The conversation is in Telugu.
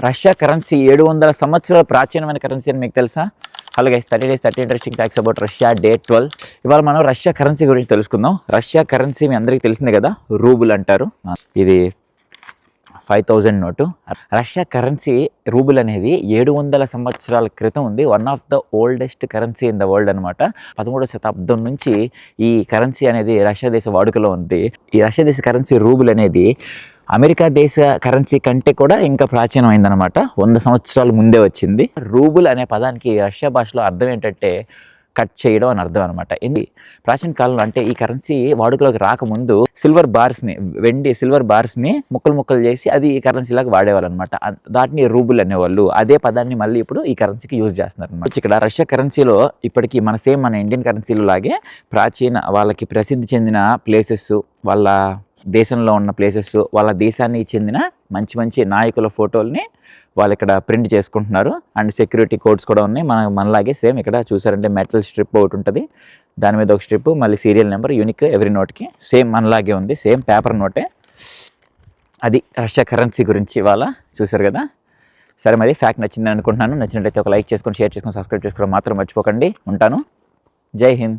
రష్యా కరెన్సీ 700 సంవత్సరాల ప్రాచీనమైన కరెన్సీ అని మీకు తెలుసా? Hello guys, 30 days 30 interesting facts about Russia day 12. ఇవాళ మనం రష్యా కరెన్సీ గురించి తెలుసుకుందాం. రష్యా కరెన్సీ మీ అందరికీ తెలిసిందే కదా, రూబుల్ అంటారు. ఇది 5000 నోటు. రష్యా కరెన్సీ రూబుల్ అనేది 700 సంవత్సరాల క్రితం ఉంది. One of the oldest currency in the world అనమాట. 13వ శతాబ్దం నుంచి ఈ కరెన్సీ అనేది రష్యా దేశ వాడుకలో ఉంది. ఈ రష్యా దేశ కరెన్సీ రూబుల్ అనేది అమెరికా దేశ కరెన్సీ కంటే కూడా ఇంకా ప్రాచీనమైందనమాట. 100 సంవత్సరాల ముందే వచ్చింది. రూబుల్ అనే పదానికి రష్యా భాషలో అర్థం ఏంటంటే కట్ చేయడం అని అర్థం అనమాట. ఇది ప్రాచీన కాలంలో అంటే ఈ కరెన్సీ వాడుకలోకి రాకముందు వెండి సిల్వర్ బార్స్ని ముక్కలు చేసి అది ఈ కరెన్సీలాగా వాడేవాళ్ళు అనమాట. దాటిని రూబుల్ అనేవాళ్ళు. అదే పదాన్ని మళ్ళీ ఇప్పుడు ఈ కరెన్సీకి యూజ్ చేస్తున్నారు అనమాట. ఇక్కడ రష్యా కరెన్సీలో ఇప్పటికీ మన ఇండియన్ కరెన్సీలో లాగే వాళ్ళకి ప్రసిద్ధి చెందిన ప్లేసెస్, వాళ్ళ దేశంలో ఉన్న ప్లేసెస్, వాళ్ళ దేశానికి చెందిన మంచి నాయకుల ఫోటోల్ని వాళ్ళు ఇక్కడ ప్రింట్ చేసుకుంటున్నారు. అండ్ సెక్యూరిటీ కోడ్స్ కూడా ఉన్నాయి. మనలాగే సేమ్ ఇక్కడ చూసారంటే మెటల్ స్ట్రిప్ ఒకటి ఉంటుంది, దాని మీద ఒక స్ట్రిప్, మళ్ళీ సీరియల్ నెంబర్ యూనిక్ ఎవ్రీ నోట్కి సేమ్ మనలాగే ఉంది. సేమ్ పేపర్ నోటే. అది రష్యా కరెన్సీ గురించి ఇవాళ చూసారు కదా. సరే, మరి ఫ్యాక్ట్ నచ్చిందని అనుకుంటున్నాను. నచ్చినట్లయితే ఒక లైక్ చేసుకొని, షేర్ చేసుకొని, సబ్స్క్రైబ్ చేసుకోవడం మాత్రం మర్చిపోకండి. ఉంటాను. జై హింద్.